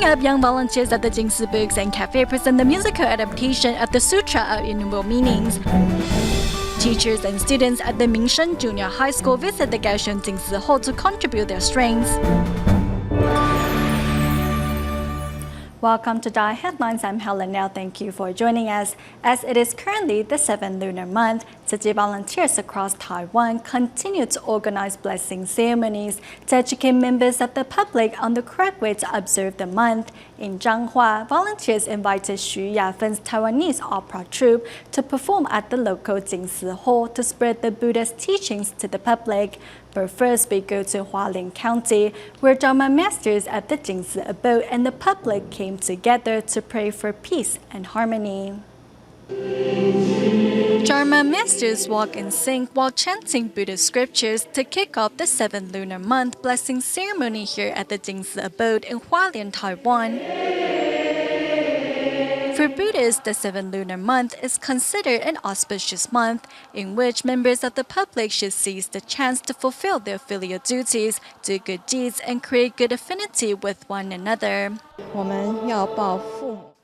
up, young volunteers at the Jingsi Books and Cafe present the musical adaptation of the Sutra of Innumerable Meanings. Teachers and students at the Min-Sheng Junior High School visit the Kaohsiung Jing Si Hall to contribute their strengths. Welcome to DaAi Headlines. I'm Helen Now. Thank you for joining us. As it is currently the 7th lunar month, Tzu volunteers across Taiwan continue to organize blessing ceremonies to educate members of the public on the correct way to observe the month. In Zhanghua, volunteers invited Xu Yafen's Taiwanese opera troupe to perform at the local Jing Si Hall to spread the Buddha's teachings to the public. But first, we go to Hualien County, where Dharma masters at the Jing Si abode and the public came together to pray for peace and harmony. Dharma masters walk in sync while chanting Buddhist scriptures to kick off the 7th lunar month blessing ceremony here at the Jing Si abode in Hualien, Taiwan. For Buddhists, the 7th lunar month is considered an auspicious month in which members of the public should seize the chance to fulfill their filial duties, do good deeds, and create good affinity with one another.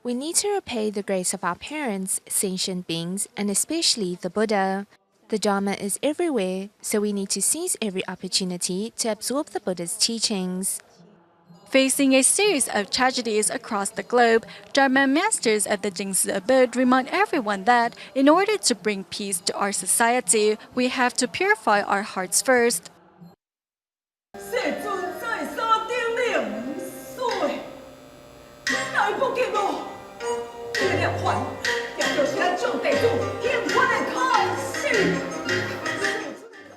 We need to repay the grace of our parents, sentient beings, and especially the Buddha. The Dharma is everywhere, so we need to seize every opportunity to absorb the Buddha's teachings. Facing a series of tragedies across the globe, Dharma masters at the Jing Si abode remind everyone that in order to bring peace to our society, we have to purify our hearts first.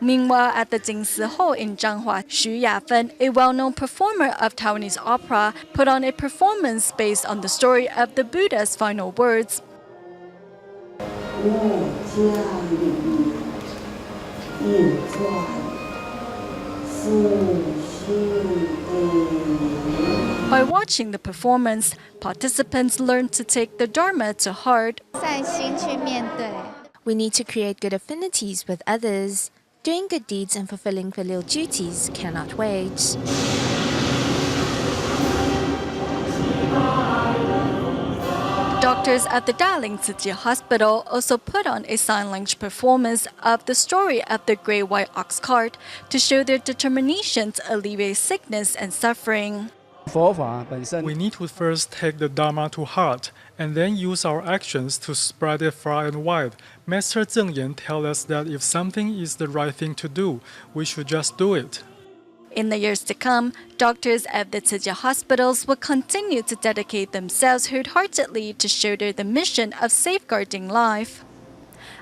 Meanwhile, at the Jing Si Hall in Zhanghua, Xu Yafen, a well-known performer of Taiwanese opera, put on a performance based on the story of the Buddha's final words. By watching the performance, participants learned to take the Dharma to heart. We need to create good affinities with others. Doing good deeds and fulfilling filial duties cannot wait. Doctors at the Darling City Hospital also put on a sign language performance of the story of the Great White Ox Cart to show their determination to alleviate sickness and suffering. We need to first take the Dharma to heart and then use our actions to spread it far and wide. Master Zeng Yan tells us that if something is the right thing to do, we should just do it. In the years to come, doctors at the Tzu hospitals will continue to dedicate themselves wholeheartedly to shoulder the mission of safeguarding life.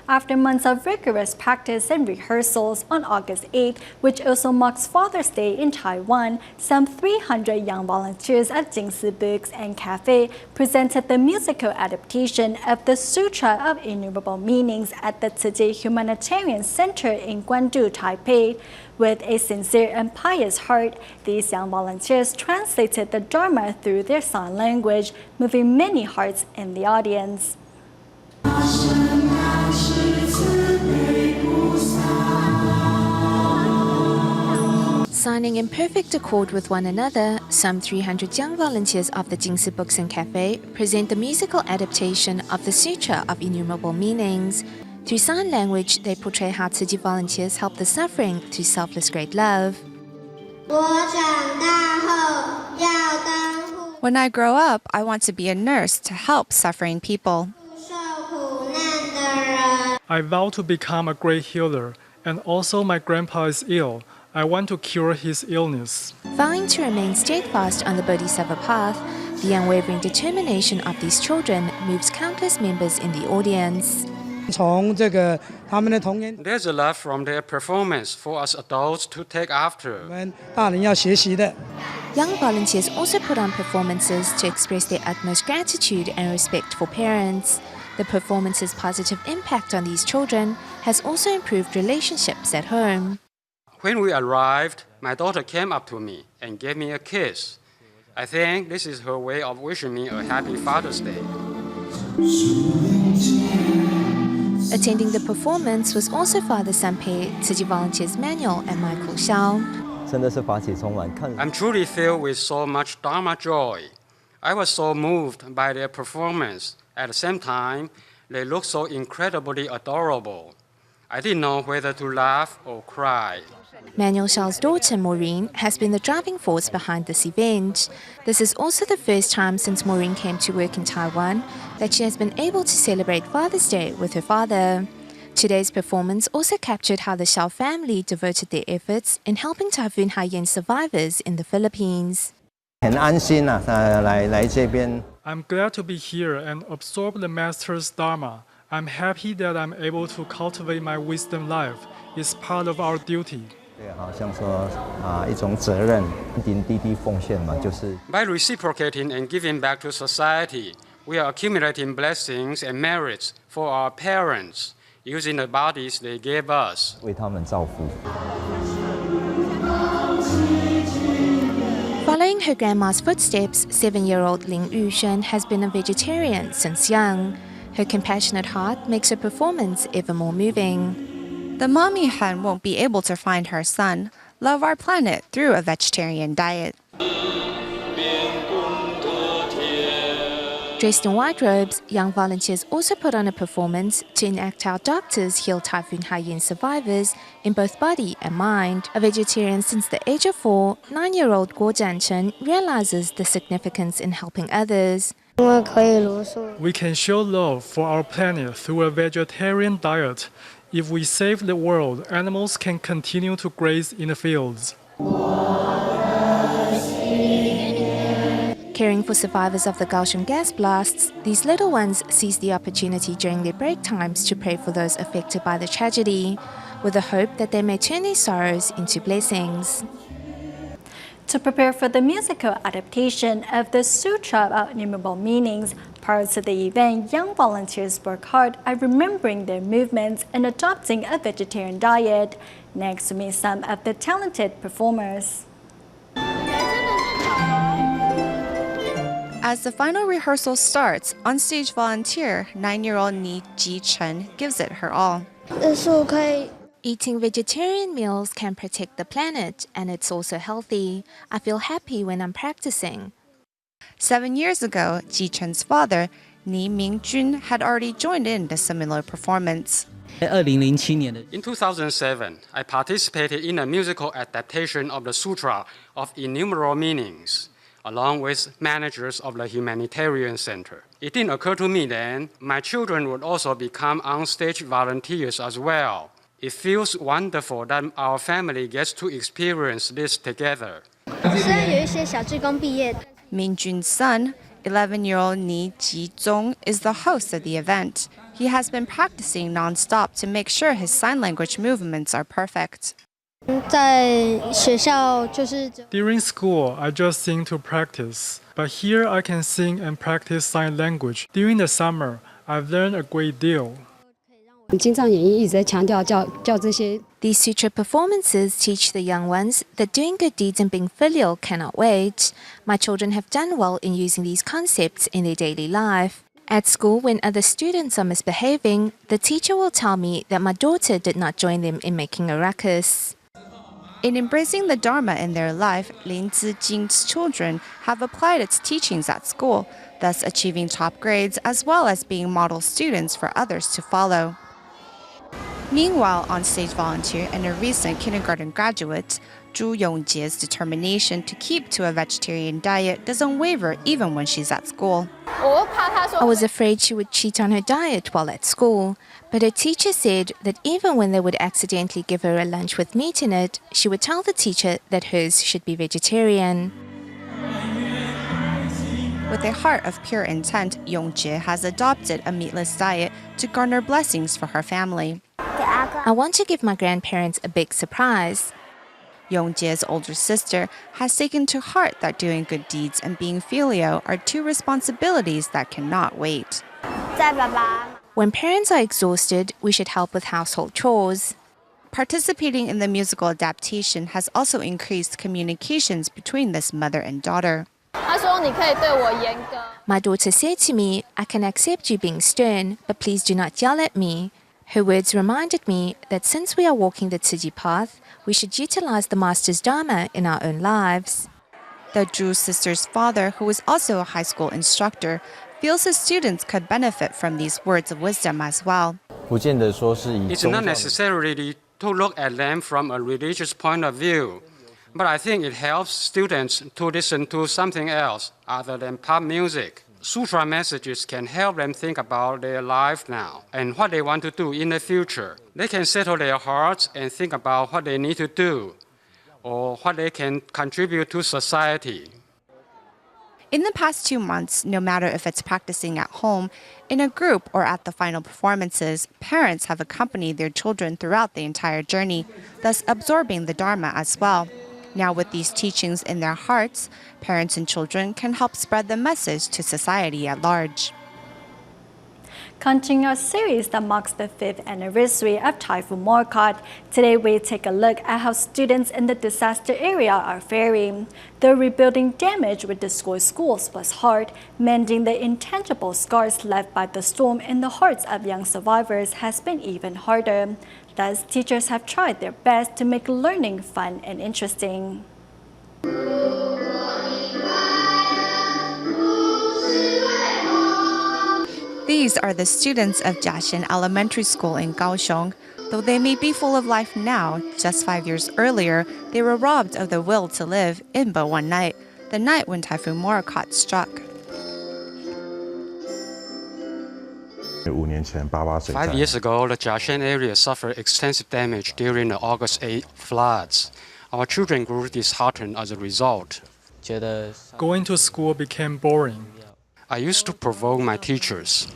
After months of rigorous practice and rehearsals, on August 8th, which also marks Father's Day in Taiwan, some 300 young volunteers at Jing Si Books and Cafe presented the musical adaptation of the Sutra of Innumerable Meanings at the Tzu Humanitarian Center in Guandu, Taipei. With a sincere and pious heart, these young volunteers translated the Dharma through their sign language, moving many hearts in the audience. Signing in perfect accord with one another, some 300 young volunteers of the Jing Si Books and Cafe present the musical adaptation of the Sutra of Innumerable Meanings. Through sign language, they portray how Tzu volunteers help the suffering through selfless great love. When I grow up, I want to be a nurse to help suffering people. I vow to become a great healer, and also my grandpa is ill. I want to cure his illness. Vowing to remain steadfast on the Bodhisattva path, the unwavering determination of these children moves countless members in the audience. There's a love from their performance for us adults to take after. Young volunteers also put on performances to express their utmost gratitude and respect for parents. The performance's positive impact on these children has also improved relationships at home. When we arrived, my daughter came up to me and gave me a kiss. I think this is her way of wishing me a happy Father's Day. Attending the performance was also Father Sanpei, Tzu volunteers Manuel and Michael Xiao. I'm truly filled with so much Dharma joy. I was so moved by their performance. At the same time, they looked so incredibly adorable. I didn't know whether to laugh or cry. Manuel Shao's daughter, Maureen, has been the driving force behind this event. This is also the first time since Maureen came to work in Taiwan that she has been able to celebrate Father's Day with her father. Today's performance also captured how the Shao family devoted their efforts in helping Typhoon Haiyan survivors in the Philippines. 很安心啊，来这边。 I'm glad to be here and absorb the Master's Dharma. I'm happy that I'm able to cultivate my wisdom life. It's part of our duty. 对，好像说一种责任，点滴滴奉献嘛，就是。 By reciprocating and giving back to society, we are accumulating blessings and merits for our parents, using the bodies they gave us. 为他们造福。 Following her grandma's footsteps, 7-year-old Ling Yushen has been a vegetarian since young. Her compassionate heart makes her performance ever more moving. The mommy hen won't be able to find her son, love our planet through a vegetarian diet. Dressed in white robes, young volunteers also put on a performance to enact how doctors heal Typhoon Haiyan survivors in both body and mind. A vegetarian since the age of 4, 9-year-old Guo Jianchen realizes the significance in helping others. We can show love for our planet through a vegetarian diet. If we save the world, animals can continue to graze in the fields. Caring for survivors of the Kaohsiung gas blasts, these little ones seize the opportunity during their break times to pray for those affected by the tragedy, with the hope that they may turn their sorrows into blessings. To prepare for the musical adaptation of the Sutra of Innumerable Meanings, prior to the event, young volunteers work hard at remembering their movements and adopting a vegetarian diet. Next to meet some of the talented performers. As the final rehearsal starts, on-stage volunteer 9-year-old Ni Ji-chen gives it her all. Eating vegetarian meals can protect the planet, and it's also healthy. I feel happy when I'm practicing. 7 years ago, Ji-chen's father, Ni Mingjun, had already joined in the similar performance. In 2007, I participated in a musical adaptation of the Sutra of Innumerable Meanings, along with managers of the Humanitarian Center. It didn't occur to me then my children would also become on-stage volunteers as well. It feels wonderful that our family gets to experience this together. Mingjun's son, 11-year-old Ni Ji-zong, is the host of the event. He has been practicing non-stop to make sure his sign language movements are perfect. During school, I just sing to practice. But here I can sing and practice sign language. During the summer, I've learned a great deal. These sutra performances teach the young ones that doing good deeds and being filial cannot wait. My children have done well in using these concepts in their daily life. At school, when other students are misbehaving, the teacher will tell me that my daughter did not join them in making a ruckus. In embracing the Dharma in their life, Lin Zijing's children have applied its teachings at school, thus achieving top grades as well as being model students for others to follow. Meanwhile, on-stage volunteer and a recent kindergarten graduate, Zhu Yongjie's determination to keep to a vegetarian diet doesn't waver even when she's at school. I was afraid she would cheat on her diet while at school, but her teacher said that even when they would accidentally give her a lunch with meat in it, she would tell the teacher that hers should be vegetarian. With a heart of pure intent, Yongjie has adopted a meatless diet to garner blessings for her family. I want to give my grandparents a big surprise. Yongjie's older sister has taken to heart that doing good deeds and being filial are two responsibilities that cannot wait. When parents are exhausted, we should help with household chores. Participating in the musical adaptation has also increased communications between this mother and daughter. My daughter said to me, I can accept you being stern, but please do not yell at me. Her words reminded me that since we are walking the Tzu Chi path, we should utilize the Master's Dharma in our own lives. The Zhu sister's father, who is also a high school instructor, feels his students could benefit from these words of wisdom as well. It's not necessarily to look at them from a religious point of view, but I think it helps students to listen to something else other than pop music. Sutra messages can help them think about their life now and what they want to do in the future. They can settle their hearts and think about what they need to do or what they can contribute to society. In the past 2 months, no matter if it's practicing at home, in a group, or at the final performances, parents have accompanied their children throughout the entire journey, thus absorbing the Dharma as well. Now, with these teachings in their hearts, parents and children can help spread the message to society at large. Continuing our series that marks the 5th anniversary of Typhoon Morakot, today we take a look at how students in the disaster area are faring. Though rebuilding damage with destroyed schools was hard, mending the intangible scars left by the storm in the hearts of young survivors has been even harder. Thus, teachers have tried their best to make learning fun and interesting. These are the students of Jiaxian Elementary School in Kaohsiung. Though they may be full of life now, just 5 years earlier, they were robbed of the will to live in but one night, the night when Typhoon Morakot struck. 5 years ago, the Jiaxian area suffered extensive damage during the August 8 floods. Our children grew disheartened as a result. Going to school became boring. I used to provoke my teachers.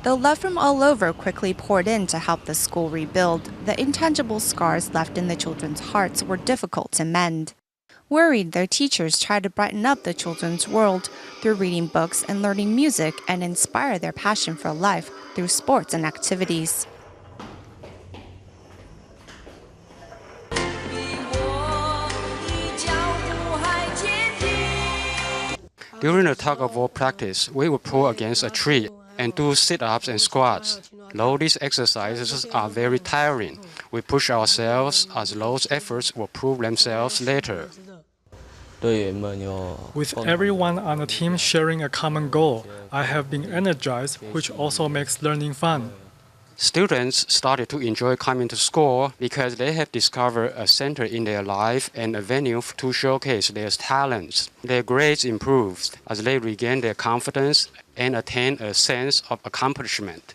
Though love from all over quickly poured in to help the school rebuild, the intangible scars left in the children's hearts were difficult to mend. Worried, their teachers tried to brighten up the children's world through reading books and learning music and inspire their passion for life through sports and activities. During the tug-of-war practice, we would pull against a tree and do sit-ups and squats. Though these exercises are very tiring, we push ourselves as those efforts will prove themselves later. With everyone on the team sharing a common goal, I have been energized, which also makes learning fun. Students started to enjoy coming to school because they have discovered a center in their life and a venue to showcase their talents. Their grades improved as they regained their confidence and attained a sense of accomplishment.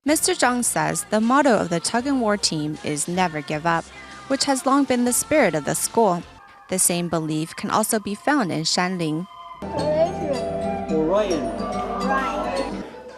Mr. Zhang says the motto of the tug-and-war team is never give up, which has long been the spirit of the school. The same belief can also be found in Shanling.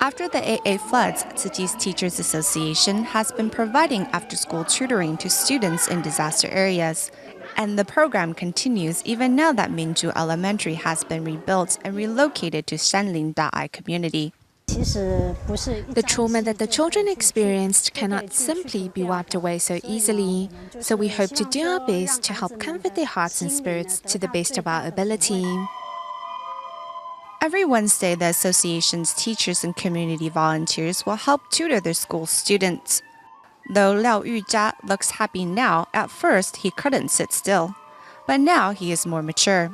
After the AA floods, Tzuji's Teachers Association has been providing after-school tutoring to students in disaster areas. And the program continues even now that Minju Elementary has been rebuilt and relocated to Shanling DaAi community. The trauma that the children experienced cannot simply be wiped away so easily, so we hope to do our best to help comfort their hearts and spirits to the best of our ability. Every Wednesday, the association's teachers and community volunteers will help tutor their school students. Though Liao Yujia looks happy now, at first he couldn't sit still. But now he is more mature.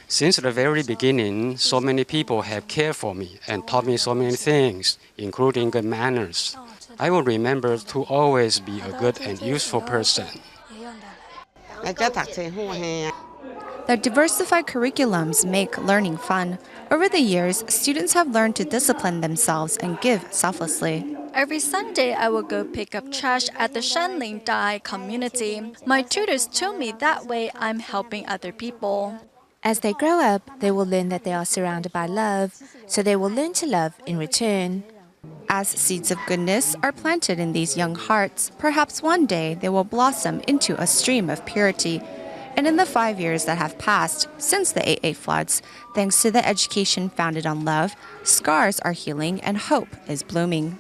Since the very beginning, so many people have cared for me and taught me so many things, including good manners. I will remember to always be a good and useful person. The diversified curriculums make learning fun. Over the years, students have learned to discipline themselves and give selflessly. Every Sunday, I will go pick up trash at the Shanling Dai community. My tutors told me that way I'm helping other people. As they grow up, they will learn that they are surrounded by love, so they will learn to love in return. As seeds of goodness are planted in these young hearts, perhaps one day they will blossom into a stream of purity. And in the 5 years that have passed since the AA floods, thanks to the education founded on love, scars are healing and hope is blooming.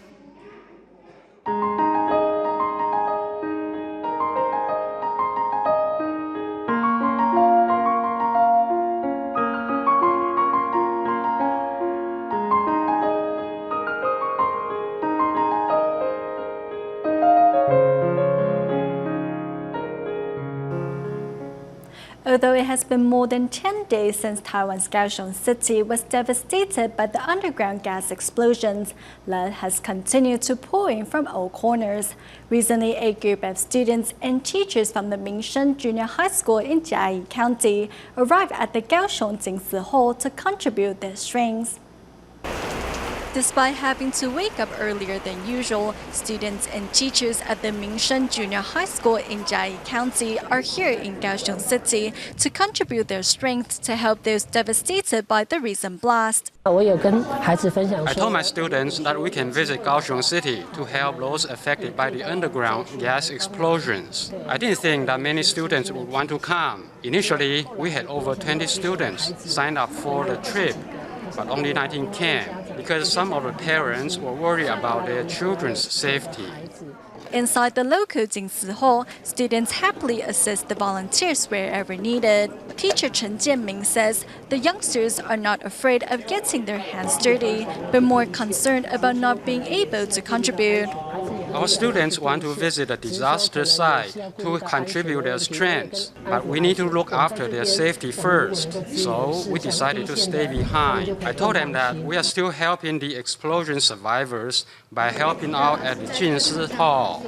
Although it has been more than 10 days since Taiwan's Kaohsiung City was devastated by the underground gas explosions, lead has continued to pour in from all corners. Recently, a group of students and teachers from the Min-Sheng Junior High School in嘉義County arrived at the Kaohsiung Jing Si Hall to contribute their strengths. Despite having to wake up earlier than usual, students and teachers at the Min-Sheng Junior High School in嘉義County are here in Kaohsiung City to contribute their strength to help those devastated by the recent blast. I told my students that we can visit Kaohsiung City to help those affected by the underground gas explosions. I didn't think that many students would want to come. Initially, we had over 20 students signed up for the trip, but only 19 came because some of the parents were worried about their children's safety. Inside the local Jing Si Hall, students happily assist the volunteers wherever needed. Teacher Chen Jianming says the youngsters are not afraid of getting their hands dirty, but more concerned about not being able to contribute. Our students want to visit the disaster site to contribute their strengths, but we need to look after their safety first. So we decided to stay behind. I told them that we are still helping the explosion survivors by helping out at the Jing Si Hall.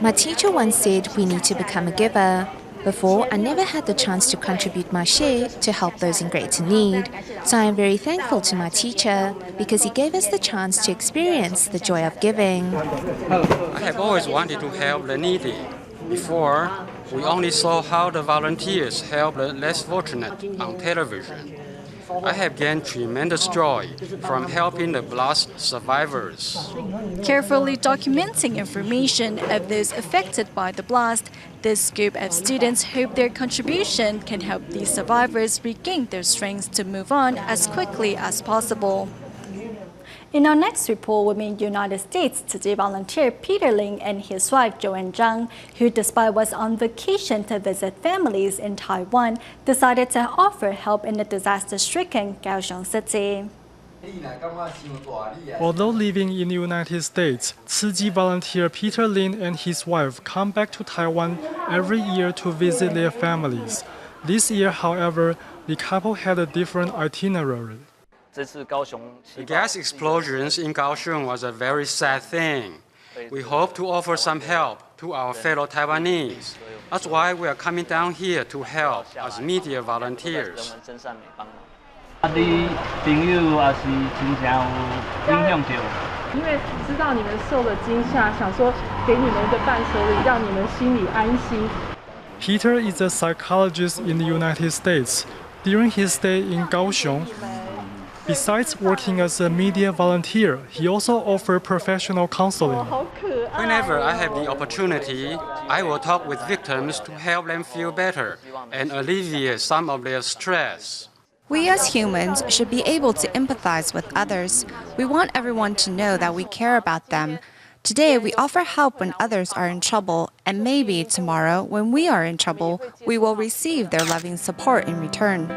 My teacher once said we need to become a giver. Before, I never had the chance to contribute my share to help those in greater need. So I am very thankful to my teacher because he gave us the chance to experience the joy of giving. I have always wanted to help the needy. Before, we only saw how the volunteers help the less fortunate on television. I have gained tremendous joy from helping the blast survivors. Carefully documenting information of those affected by the blast, this group of students hope their contribution can help these survivors regain their strength to move on as quickly as possible. In our next report, we're in the United States, Tzu Chi volunteer Peter Lin and his wife Joanne Zhang, who despite was on vacation to visit families in Taiwan, decided to offer help in the disaster-stricken Kaohsiung City. Although living in the United States, Tzu Chi volunteer Peter Lin and his wife come back to Taiwan every year to visit their families. This year, however, the couple had a different itinerary. The gas explosions in Kaohsiung was a very sad thing. We hope to offer some help to our fellow Taiwanese. That's why we are coming down here to help as media volunteers. Peter is a psychologist in the United States. During his stay in Kaohsiung, besides working as a media volunteer, he also offers professional counseling. Whenever I have the opportunity, I will talk with victims to help them feel better and alleviate some of their stress. We as humans should be able to empathize with others. We want everyone to know that we care about them. Today, we offer help when others are in trouble, and maybe tomorrow, when we are in trouble, we will receive their loving support in return.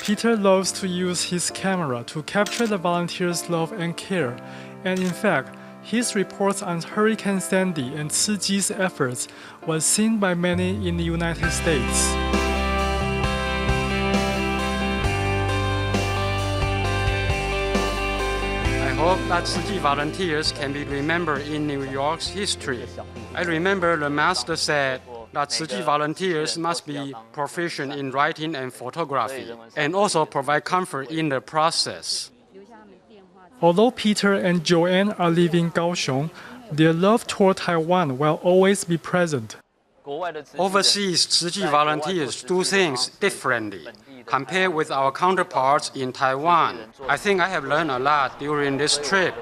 Peter loves to use his camera to capture the volunteers' love and care, and in fact, his reports on Hurricane Sandy and Tzu Chi's efforts was seen by many in the United States. I hope that Tzu Chi volunteers can be remembered in New York's history. I remember the master said that Tzu Chi volunteers must be proficient in writing and photography, and also provide comfort in the process. Although Peter and Joanne are leaving Kaohsiung, their love toward Taiwan will always be present. Overseas Tzu Chi volunteers do things differently compared with our counterparts in Taiwan. I think I have learned a lot during this trip.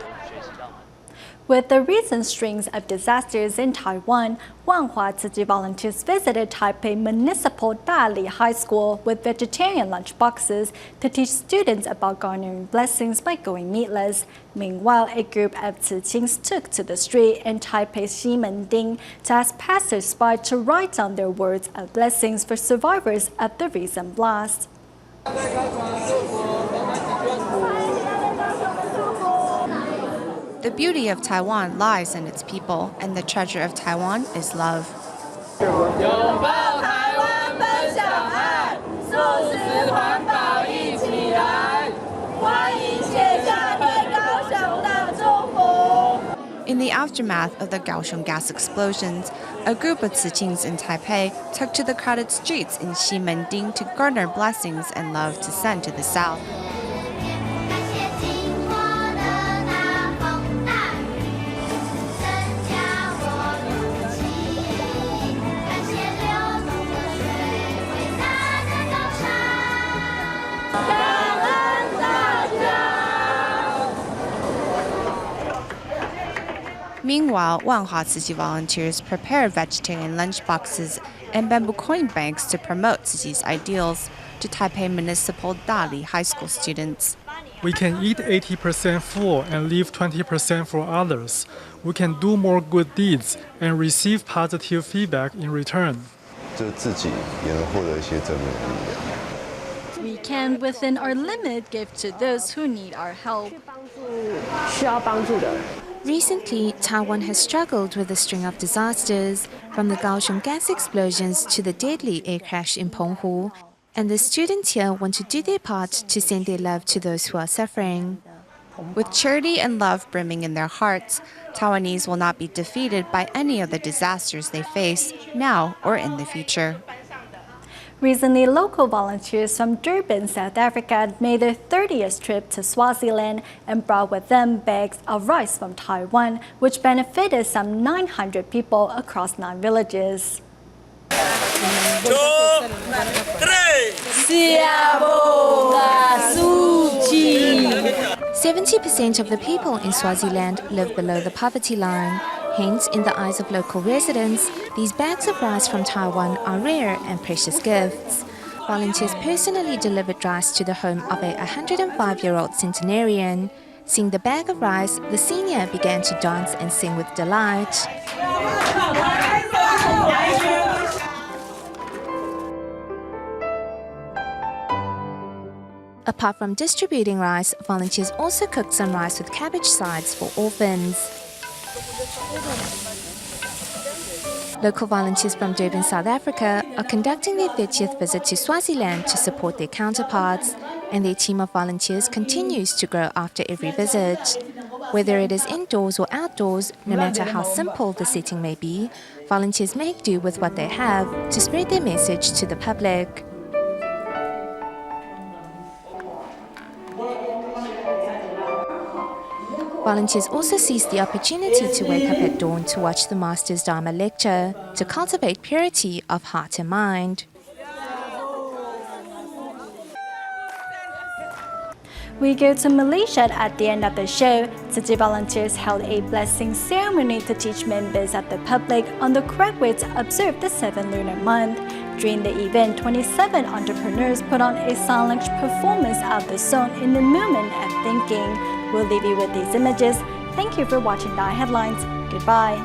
With the recent strings of disasters in Taiwan, Wanhua Tzu Chi volunteers visited Taipei Municipal DaAi High School with vegetarian lunch boxes to teach students about garnering blessings by going meatless. Meanwhile, a group of Tzu Chings took to the street in Taipei's Ximending to ask passers-by to write down their words of blessings for survivors of the recent blast. The beauty of Taiwan lies in its people, and the treasure of Taiwan is love. In the aftermath of the Kaohsiung gas explosions, a group of Tziqings in Taipei took to the crowded streets in Ximending to garner blessings and love to send to the south. Meanwhile, Wanhua Tzu Chi volunteers prepare vegetarian lunchboxes and bamboo coin banks to promote Tzu Chi's ideals to Taipei Municipal DaAi High School students. We can eat 80% full and leave 20% for others. We can do more good deeds and receive positive feedback in return. We can, within our limit, give to those who need our help. Recently, Taiwan has struggled with a string of disasters, from the Kaohsiung gas explosions to the deadly air crash in Penghu, and the students here want to do their part to send their love to those who are suffering. With charity and love brimming in their hearts, Taiwanese will not be defeated by any of the disasters they face, now or in the future. Recently, local volunteers from Durban, South Africa made their 30th trip to Swaziland and brought with them bags of rice from Taiwan, which benefited some 900 people across 9 villages. 70% of the people in Swaziland live below the poverty line. Hence, in the eyes of local residents, these bags of rice from Taiwan are rare and precious gifts. Volunteers personally delivered rice to the home of a 105-year-old centenarian. Seeing the bag of rice, the senior began to dance and sing with delight. Apart from distributing rice, volunteers also cooked some rice with cabbage sides for orphans. Local volunteers from Durban, South Africa are conducting their 30th visit to Swaziland to support their counterparts, and their team of volunteers continues to grow after every visit. Whether it is indoors or outdoors, no matter how simple the setting may be, volunteers make do with what they have to spread their message to the public. Volunteers also seize the opportunity to wake up at dawn to watch the Master's Dharma lecture, to cultivate purity of heart and mind. We go to Malaysia at the end of the show. Tzu Chi volunteers held a blessing ceremony to teach members of the public on the correct way to observe the 7th lunar month. During the event, 27 entrepreneurs put on a silent performance of the song in the movement of thinking. We'll leave you with these images. Thank you for watching DaAi Headlines. Goodbye.